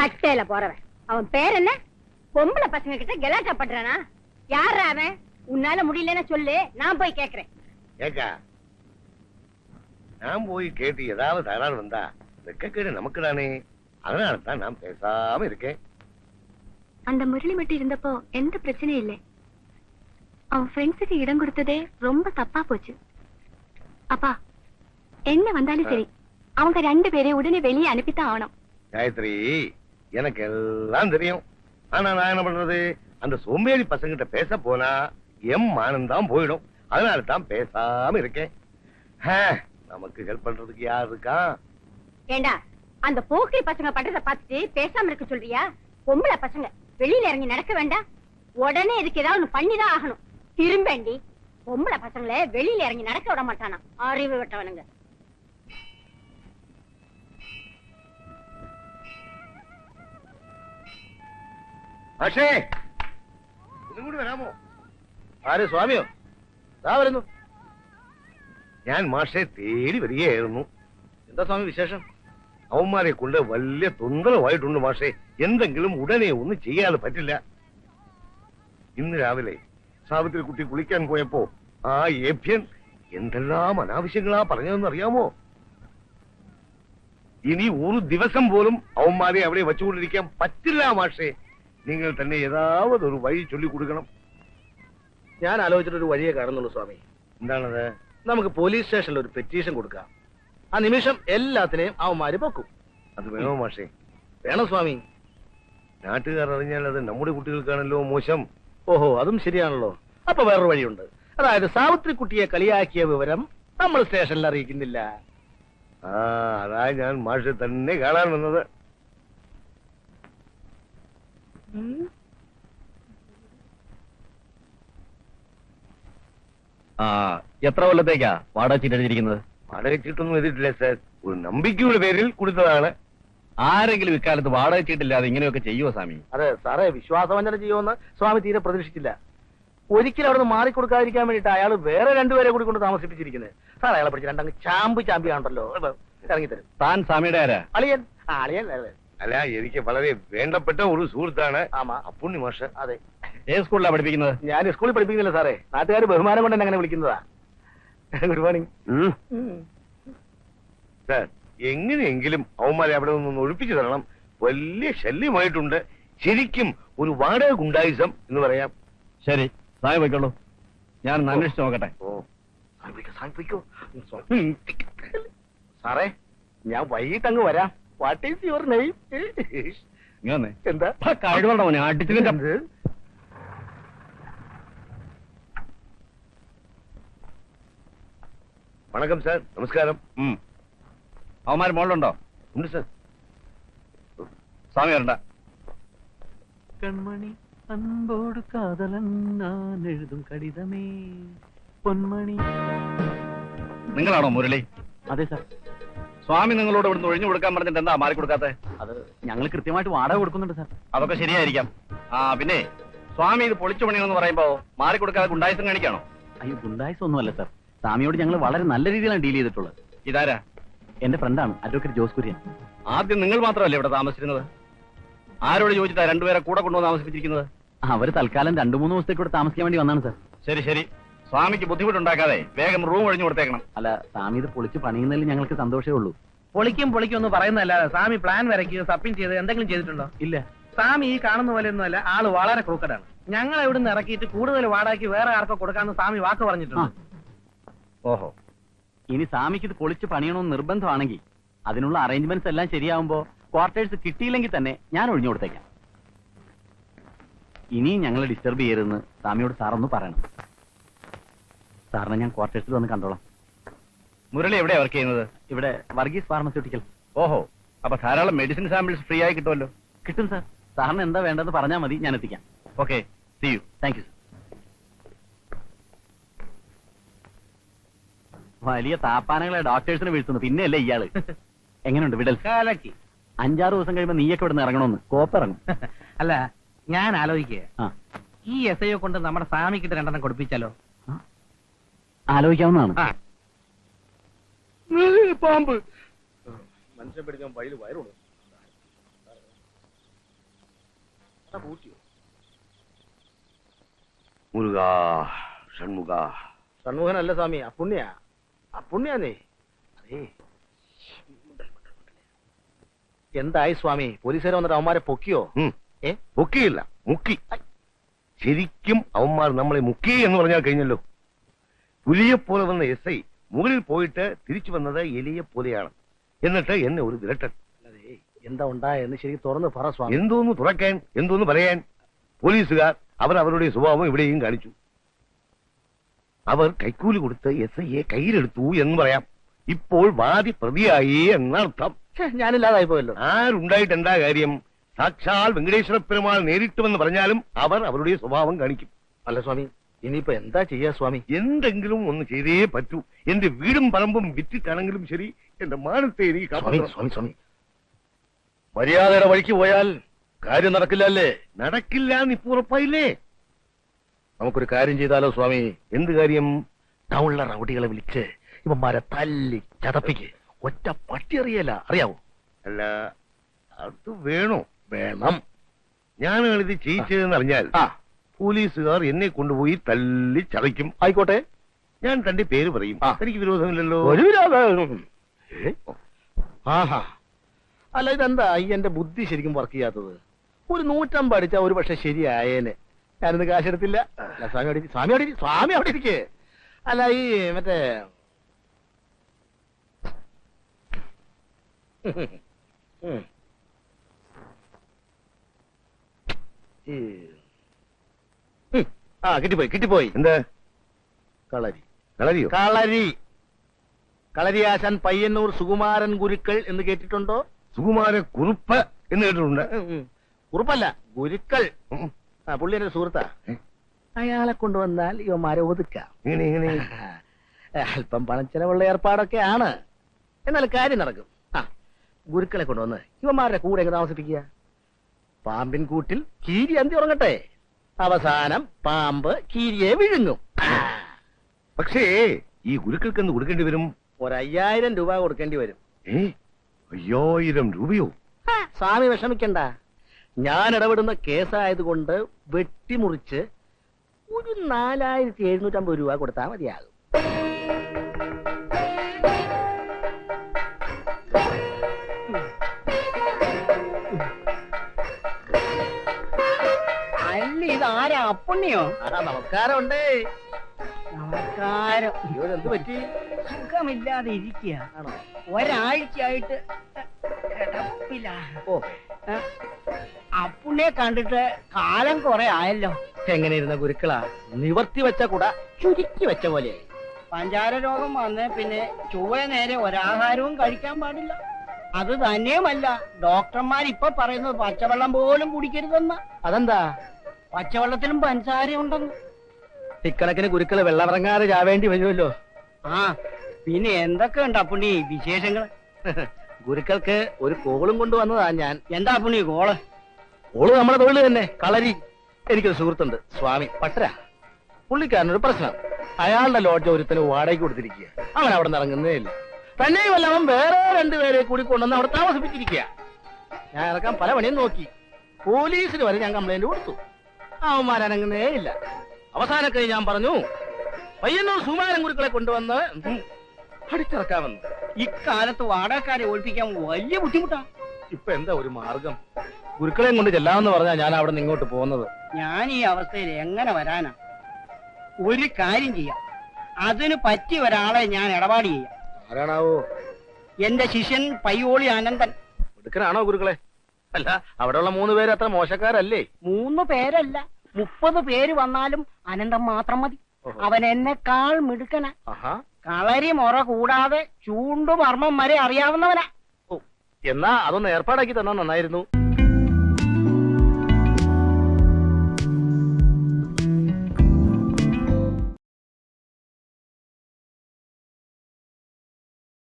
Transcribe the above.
கட்டையில போறவன் அவன் பேர் என்ன? பொம்பளை பசங்க கிட்ட கலாட்டா பண்றானா? யாரா அவன்? உன்னால முடியலன்னு சொல்லு, நான் போய் கேக்குறேன். ஏக்கா, நான் போய் கேட்டு ஏதாவது தகராறு வந்தா வெக்கக்கேடு நமக்கு தானே. அதனால தான் நான் பேசாம இருக்கேன். அந்த முரளி மட்டும் இருந்தப்போ எந்த பிரச்சனையும் இல்லை. அவன் ஃப்ரெண்ட்ஸுக்கு இடம் கொடுத்ததே ரொம்ப தப்பா போச்சு. அப்பா, என்ன வந்தாலும் சரி, அவங்க 2 பேரையும் உடனே வெளியே அனுப்பித்தான் ஆகணும். காயத்ரி, எனக்கு எல்லாம் தெரியும். ஆனா நான் என்ன பண்றது? அந்த சோம்பேறி பசங்கிட்ட பேச போனா எம் மானந்தான் போயிடும். அதனால தான் பேசாம இருக்கேன். நமக்கு ஹெல்ப் பண்றதுக்கு யார் இருக்கா? ஏண்டா, அந்த போக்கிரி பசங்க பண்றத பார்த்துட்டு பேசாம இருக்க சொல்றியா? பொம்பளை பசங்க வெளியில இறங்கி நடக்க வேண்டாம், உடனே இதுக்கு ஏதாவது ஒண்ணு பண்ணிதான் ஆகணும். திரும்பேண்டி, பொம்பளை பசங்களை வெளியில இறங்கி நடக்க விட மாட்டானா? அறிவு விட்டவனுங்க. പക്ഷേ ഇതും കൂടി വരാമോ? ആര് സ്വാമിയോ? ദാ വരുന്നു. ഞാൻ മാഷെ തേടി വരികയായിരുന്നു. എന്താ സ്വാമി വിശേഷം? അവന്മാരെ കൊണ്ട് വലിയ തൊന്തരവായിട്ടുണ്ട് മാഷെ. എന്തെങ്കിലും ഉടനെ ഒന്നും ചെയ്യാതെ പറ്റില്ല. ഇന്ന് രാവിലെ സാവിത്രി കുട്ടി കുളിക്കാൻ പോയപ്പോ ആ ഏഭ്യൻ എന്തെല്ലാം അനാവശ്യങ്ങളാ പറഞ്ഞതെന്ന് അറിയാമോ? ഇനി ഒരു ദിവസം പോലും അവന്മാരെ അവിടെ വെച്ചുകൊണ്ടിരിക്കാൻ പറ്റില്ല മാഷെ. നിങ്ങൾ തന്നെ ഏതാവത് ഒരു വഴി ചൊല്ലിക്കൊടുക്കണം. ഞാൻ ആലോചിച്ചിട്ടൊരു വഴിയെ കാണുന്നുള്ളൂ സ്വാമി. എന്താണത്? നമുക്ക് പോലീസ് സ്റ്റേഷനിൽ ഒരു പെറ്റീഷൻ കൊടുക്കാം. ആ നിമിഷം എല്ലാത്തിനെയും അവന്മാര് പൊക്കും. അത് വേണോ മാഷെ? വേണം സ്വാമി. നാട്ടുകാർ അറിഞ്ഞാൽ അത് നമ്മുടെ കുട്ടികൾക്കാണല്ലോ മോശം. ഓഹോ, അതും ശരിയാണല്ലോ. അപ്പൊ വേറൊരു വഴിയുണ്ട്. അതായത് സാവിത്രി കുട്ടിയെ കളിയാക്കിയ വിവരം നമ്മൾ സ്റ്റേഷനിൽ അറിയിക്കുന്നില്ല. അതാ ഞാൻ മാഷെ തന്നെ കാണാൻ വന്നത്. എത്ര കൊല്ലത്തേക്കാ വാടക ചീട്ട് എഴുതിയിരിക്കുന്നത്? വാടക ചീട്ടൊന്നും എഴുതിയിട്ടില്ല സാർ. ഒരു നമ്പിക്കയുടെ പേരിൽ കൊടുത്തതാണ്. ആരെങ്കിലും ഇക്കാലത്ത് വാടക ചീട്ടില്ലാതെ ഇങ്ങനെയൊക്കെ ചെയ്യുമോ സ്വാമി? അതെ സാറേ, വിശ്വാസവഞ്ചന ചെയ്യുമെന്ന് സ്വാമി തീരെ പ്രതീക്ഷിച്ചില്ല. ഒരിക്കലും അവിടെ നിന്ന് മാറിക്കൊടുക്കാതിരിക്കാൻ വേണ്ടിട്ട് അയാൾ വേറെ 2 പേരെ കൂടി കൊണ്ട് താമസിപ്പിച്ചിരിക്കുന്നത്. സാർ അയാളെ പിടിച്ച് 2 ചാമ്പിയാണല്ലോ ഇറങ്ങിത്തരും. താൻ സ്വാമിയുടെ ആരാ? അളിയൻ. അളിയൻ അല്ല, എനിക്ക് വളരെ വേണ്ടപ്പെട്ട ഒരു സുഹൃത്താണ്. ആമാ. അപ്പുണ്ണി മാഷ്. അതെ. ഏത് സ്കൂളിലാണ് പഠിപ്പിക്കുന്നത്? ഞാൻ സ്കൂളിൽ പഠിപ്പിക്കുന്നില്ല സാറേ, നാട്ടുകാർ ബഹുമാനം കൊണ്ട് അങ്ങനെ വിളിക്കുന്നതാ. Good morning sir. എങ്ങനെയെങ്കിലും അവന്മാരെ അവിടെ നിന്ന് ഒഴിപ്പിച്ചു തരണം. വലിയ ശല്യമായിട്ടുണ്ട്. ശരിക്കും ഒരു വാടക ഗുണ്ടായിസം എന്ന് പറയാം. ശരി, സ്വാമി പോയിക്കോളൂ. ഞാൻ അന്വേഷിച്ച് നോക്കട്ടെ. സാറേ, ഞാൻ വൈകിട്ട് അങ്ങ് വരാം. What is your name? എന്താ കഴിവുണ്ടോ അടിച്ചിട്ട്? വണക്കം സാർ. നമസ്കാരം. അവന്മാര് മോളിലുണ്ടോ? ഉണ്ട് സാർ. സ്വാമി വരണ്ട. കൺമണി അൻപോട് കാതലൻ ഞാൻ എഴുതും കടിതമേ പൊന്മണി. നിങ്ങളാണോ മുരളി? അതെ സാർ. സ്വാമി നിങ്ങളോട് ഇവിടുന്ന് ഒഴിഞ്ഞു കൊടുക്കാൻ പറഞ്ഞിട്ട് എന്താ മാറിക്കൊടുക്കാത്തെ? അത് ഞങ്ങൾ കൃത്യമായിട്ട് വാടക കൊടുക്കുന്നുണ്ട് സാർ. അതൊക്കെ ശരിയായിരിക്കാം. പിന്നെ സ്വാമി ഇത് പൊളിച്ചു പണിയെന്ന് പറയുമ്പോ മാറിക്കൊടുക്കാതെ ഗുണ്ടായിസം കാണിക്കാണോ? അയ്യോ, ഗുണ്ടായിസം ഒന്നുമല്ല സാർ. സ്വാമിയോട് ഞങ്ങൾ വളരെ നല്ല രീതിയിലാണ് ഡീൽ ചെയ്തിട്ടുള്ളത്. ഇതാരാ? എന്റെ ഫ്രണ്ടാണ് അഡ്വക്കേറ്റ് ജോസ് കുര്യൻ. ആദ്യം നിങ്ങൾ മാത്രമല്ലേ ഇവിടെ താമസിച്ചിരുന്നത്? ആരോട് ചോദിച്ചിട്ടാ 2 പേരെ കൂടെ കൊണ്ടുവന്ന് താമസിപ്പിച്ചിരിക്കുന്നത്? അവര് തൽക്കാലം 2-3 ദിവസത്തേക്ക് ഇവിടെ താമസിക്കാൻ വേണ്ടി വന്നാണ് സാർ. ശരി ശരി, സ്വാമിക്ക് ബുദ്ധിമുട്ടുണ്ടാക്കാതെ വേഗം റൂം ഒഴിഞ്ഞു കൊടുത്തേക്കണം. അല്ല, സ്വാമി ഇത് പൊളിച്ച് പണിയുന്നതിൽ ഞങ്ങൾക്ക് സന്തോഷമേ ഉള്ളൂ. പൊളിക്കും എന്ന് പറയുന്നതല്ലാതെ സ്വാമി പ്ലാൻ വരയ്ക്കുകയോ സബ്മിറ്റ് ചെയ്ത് എന്തെങ്കിലും ചെയ്തിട്ടുണ്ടോ? ഇല്ല. സ്വാമി ഈ കാണുന്ന പോലെ ഒന്നുമല്ല, ആള് വളരെ ക്രൂക്കഡാണ്. ഞങ്ങൾ ഇവിടുന്ന് ഇറക്കിയിട്ട് കൂടുതൽ വാടകയ്ക്ക് വേറെ ആർക്കോ കൊടുക്കാന്ന് സ്വാമി വാക്ക് പറഞ്ഞിട്ടുണ്ട്. ഓഹോ, ഇനി സ്വാമിക്ക് ഇത് പൊളിച്ച് പണിയണമെന്ന് നിർബന്ധമാണെങ്കിൽ അതിനുള്ള അറേഞ്ച്മെന്റ്സ് എല്ലാം ശരിയാവുമ്പോ ക്വാർട്ടേഴ്സ് കിട്ടിയില്ലെങ്കിൽ തന്നെ ഞാൻ ഒഴിഞ്ഞു കൊടുത്തേക്കാം. ഇനിയും ഞങ്ങളെ ഡിസ്റ്റർബ് ചെയ്യരുതെന്ന് സ്വാമിയോട് സാറൊന്ന് പറയണം. സാറിനെ ഞാൻ ക്വാർട്ടേഴ്സിൽ വന്ന് കണ്ടോളാം. മുരളി എവിടെയാ വർക്ക് ചെയ്യുന്നത്? ഇവിടെ വർഗീസ് ഫാർമസ്യൂട്ടിക്കൽ. ഓഹോ, അപ്പൊ ധാരാളം മെഡിസിൻ സാമ്പിൾസ് ഫ്രീ ആയി കിട്ടുമല്ലോ. കിട്ടും സാർ. സാറിന് എന്താ വേണ്ടതെന്ന് പറഞ്ഞാൽ മതി, ഞാൻ എത്തിക്കാം. Okay, see you. Thank you sir. വലിയ താപ്പാനകളെ ഡോക്ടേഴ്സിനെ വീഴ്ത്തുന്നു, പിന്നെയല്ലേ ഇയാള്. എങ്ങനെയുണ്ട് വിടൽ? 5-6 ദിവസം കഴിയുമ്പോ നീയൊക്കെ ഇവിടെ നിന്ന് ഇറങ്ങണമെന്ന്. കോപ്പിറങ്ങും. അല്ല, ഞാൻ ആലോചിക്കുക, ഈ SIO കൊണ്ട് നമ്മുടെ സ്വാമിക്കിട്ട് 2 കൊടുപ്പിച്ചാലോ? ആലോചിക്കാവുന്നതാണ്. പാമ്പ്. മനുഷ്യൻ പിടിക്കാൻ വയറ് വയറുള്ളൂ. മുരുകാ ഷൺമുഖ. ഷൺമുഖനല്ല സ്വാമി, അപ്പുണ്യാന്നേ. അതേ, എന്തായി സ്വാമി? പോലീസുകാർ വന്നിട്ട് അവന്മാരെ പൊക്കിയോ? പൊക്കിയില്ല, മുക്കി. ശരിക്കും അവന്മാർ നമ്മളെ മുക്കി എന്ന് പറഞ്ഞാൽ കഴിഞ്ഞല്ലോ. പുലിയെ പോലെ വന്ന SI മുകളിൽ പോയിട്ട് തിരിച്ചു വന്നത് എലിയെ പോലെയാണ്. എന്നിട്ട് എന്നെ ഒരു വിരട്ടൻ. അതെ, എന്താ ഉണ്ടായെന്ന് ശരിക്കും തുറന്ന് പറ സ്വാമി. എന്തോന്ന് തുറക്കാൻ, എന്തോന്ന് പറയാൻ? പോലീസുകാർ അവർ അവരുടെ സ്വഭാവം ഇവിടെയും കാണിച്ചു. അവർ കൈക്കൂലി കൊടുത്ത് SIയെ കയ്യിലെടുത്തു എന്ന് പറയാം. ഇപ്പോൾ വാദി പ്രതിയായി എന്നർത്ഥം. ഞാനില്ലാതായി പോയല്ലോ. ആരുണ്ടായിട്ട് എന്താ കാര്യം? സാക്ഷാൽ വെങ്കടേശ്വര പെരുമാൾ നേരിട്ടുമെന്ന് പറഞ്ഞാലും അവർ അവരുടെ സ്വഭാവം കാണിക്കും. അല്ല സ്വാമി, ഇനിയിപ്പോ എന്താ ചെയ്യാ സ്വാമി? എന്തെങ്കിലും ഒന്ന് ചെയ്തേ പറ്റൂ. എന്റെ വീടും പറമ്പും വിറ്റിട്ടാണെങ്കിലും ശരി, എന്റെ മാനത്തെ എനിക്ക് സ്വാമി, മര്യാദയുടെ വഴിക്ക് പോയാൽ കാര്യം നടക്കില്ല അല്ലേ? നടക്കില്ല എന്ന് ഇപ്പൊ ഉറപ്പായില്ലേ? നമുക്കൊരു കാര്യം ചെയ്താലോ സ്വാമി? എന്ത് കാര്യം? ടൗണിലെ റൗഡികളെ വിളിച്ച് ഇവന്മാരെ തല്ലി ചതപ്പിക്ക്. ഒറ്റ പട്ടി അറിയല്ല, അറിയാവോ? അല്ല, അത് വേണോ? വേണം. ഞാനാണ് ഇത് ചെയ്യിച്ചതെന്ന് അറിഞ്ഞാൽ പോലീസുകാർ എന്നെ കൊണ്ടുപോയി തല്ലി ചതയ്ക്കും. ആയിക്കോട്ടെ, ഞാൻ തന്റെ പേര് പറയും. എനിക്ക് വിരോധമില്ലല്ലോ. ഒരു വിരോധം. ആഹാ, അല്ല ഇതെന്താ ഈ എന്റെ ബുദ്ധി ശരിക്കും വർക്ക് ചെയ്യാത്തത്? ഒരു 150 അടിച്ചാ ഒരു പക്ഷെ ശരിയായേനെ. ഞാനിന്ന് കാശെടുത്തില്ല. അല്ല സ്വാമി അവിടെ ഇരിക്കേ. അല്ല ഈ മറ്റേ കിട്ടിപ്പോയി. എന്താ കളരിയോ? കളരിയാശാൻ പയ്യന്നൂർ സുകുമാരൻ ഗുരുക്കൾ എന്ന് കേട്ടിട്ടുണ്ടോ? സുകുമാര കുറുപ്പ് എന്ന് കേട്ടിട്ടുണ്ട്. കുറുപ്പല്ല, ഗുരുക്കൾ. പുള്ളി എന്റെ സുഹൃത്താ. അയാളെ കൊണ്ടുവന്നാൽ ഇവന്മാരെ ഒതുക്കാം. അല്പം പണം ചെലവുള്ള ഏർപ്പാടൊക്കെ ആണ്, എന്നാൽ കാര്യം നടക്കും. ഗുരുക്കളെ കൊണ്ടുവന്ന് ഇവന്മാരുടെ കൂടെ എങ്ങനെ താമസിപ്പിക്കുക? പാമ്പിൻ കൂട്ടിൽ കീരി അന്തി ഉറങ്ങട്ടെ. അവസാനം പാമ്പ് കീരിയെ വിഴുങ്ങും. പക്ഷേ ഈ ഗുരുക്കൾക്ക് എന്ത് കൊടുക്കേണ്ടി വരും? 5000 രൂപ കൊടുക്കേണ്ടി വരും. 5000 രൂപയോ? സ്വാമി വിഷമിക്കണ്ട, ഞാൻ ഇടപെടുന്ന കേസായതുകൊണ്ട് വെട്ടിമുറിച്ച് ഒരു 4750 രൂപ കൊടുത്താൽ മതിയാകും. അല്ല, ഇതാരാ? അപ്പുണ്ണിയോ? നമസ്കാരമുണ്ടേ. നമസ്കാരം. എന്ത് പറ്റി? സുഖമില്ലാതെ ഇരിക്കുക. ഒരാഴ്ചയായിട്ട് കിടപ്പില്ല. അപ്പുണ്ണിയെ കണ്ടിട്ട് കാലം കുറെ ആയല്ലോ. എങ്ങനെ ഇരുന്ന ഗുരുക്കളാ? നിവർത്തി വെച്ച കൂട ചുരുക്കി വെച്ച പോലെ. പഞ്ചാര രോഗം വന്ന് പിന്നെ ചൊവ്വ നേരെ ഒരാഹാരവും കഴിക്കാൻ പാടില്ല. അത് തന്നെയുമല്ല, ഡോക്ടർമാർ ഇപ്പൊ പറയുന്നത് പച്ചവെള്ളം പോലും കുടിക്കരുതെന്ന. അതെന്താ? പച്ചവെള്ളത്തിലും പഞ്ചസാര ഉണ്ടെന്ന്. ഇക്കണക്കിന് ഗുരുക്കള് വെള്ളമിറങ്ങാതെ ചാവേണ്ടി വരുമല്ലോ. പിന്നെ എന്തൊക്കെ ഉണ്ട് അപ്പുണ്ണി വിശേഷങ്ങൾ? ഗുരുക്കൾക്ക് ഒരു കോളും കൊണ്ടുവന്നതാ ഞാൻ. എന്താ അപ്പുണ്ണി കോള്? കോള് നമ്മുടെ തൊഴിൽ തന്നെ, കളരി. എനിക്കൊരു സുഹൃത്തുണ്ട്, സ്വാമി പട്ടര. പുള്ളിക്കാരനൊരു പ്രശ്നം. അയാളുടെ ലോഡ്ജ് ഒരുത്തിന് വാടകയ്ക്ക് കൊടുത്തിരിക്കുക. അവൻ അവിടെ നിന്ന് ഇറങ്ങുന്നേ ഇല്ല. തന്നെയുമല്ല, അവൻ വേറെ 2 പേരെ കൂടി കൊണ്ടുവന്ന് അവിടെ താമസിപ്പിച്ചിരിക്കുക. ഞാൻ ഇറക്കാൻ പല പണിയും നോക്കി. പോലീസിന് വരെ ഞാൻ കംപ്ലൈന്റ് കൊടുത്തു. അവന്മാരനങ്ങുന്നേ ഇല്ല. അവസാനൊക്കെ ഞാൻ പറഞ്ഞു, പയ്യന്നൂർ സുകുമാരൻ ഗുരുക്കളെ കൊണ്ടുവന്ന് അടിച്ചിറക്കാമെന്ന്. ഇക്കാലത്ത് വാടകക്കാരെ ഒഴിപ്പിക്കാൻ വലിയ ബുദ്ധിമുട്ടാ. ഇപ്പൊ എന്താ ഒരു മാർഗം? ഗുരുക്കളെയും കൊണ്ട് ചെല്ലാമെന്ന് പറഞ്ഞാ ഞാൻ അവിടെ നിന്ന് ഇങ്ങോട്ട് പോകുന്നത്. ഞാൻ ഈ അവസ്ഥയിൽ എങ്ങനെ വരാനാ? ഒരു കാര്യം ചെയ്യാം, അതിന് പറ്റിയ ഒരാളെ ഞാൻ ഇടപാട് ചെയ്യാം. ആരാണാവോ? എന്റെ ശിഷ്യൻ പയ്യോളി അനന്തൻ. എടുക്കനാണോ ഗുരുക്കളെ? അല്ല, അവിടെയുള്ള 3 പേര് അത്ര മോശക്കാരല്ലേ? 3 പേരല്ല, 30 പേര് വന്നാലും അനന്തം മാത്രം മതി. അവൻ എന്നെക്കാൾ മിടുക്കനാ. കളരി മുറ കൂടാതെ ചൂണ്ടുമർമ്മം വരെ അറിയാവുന്നവനാ. എന്നാ അതൊന്ന് ഏർപ്പാടാക്കി തന്നാ നന്നായിരുന്നു.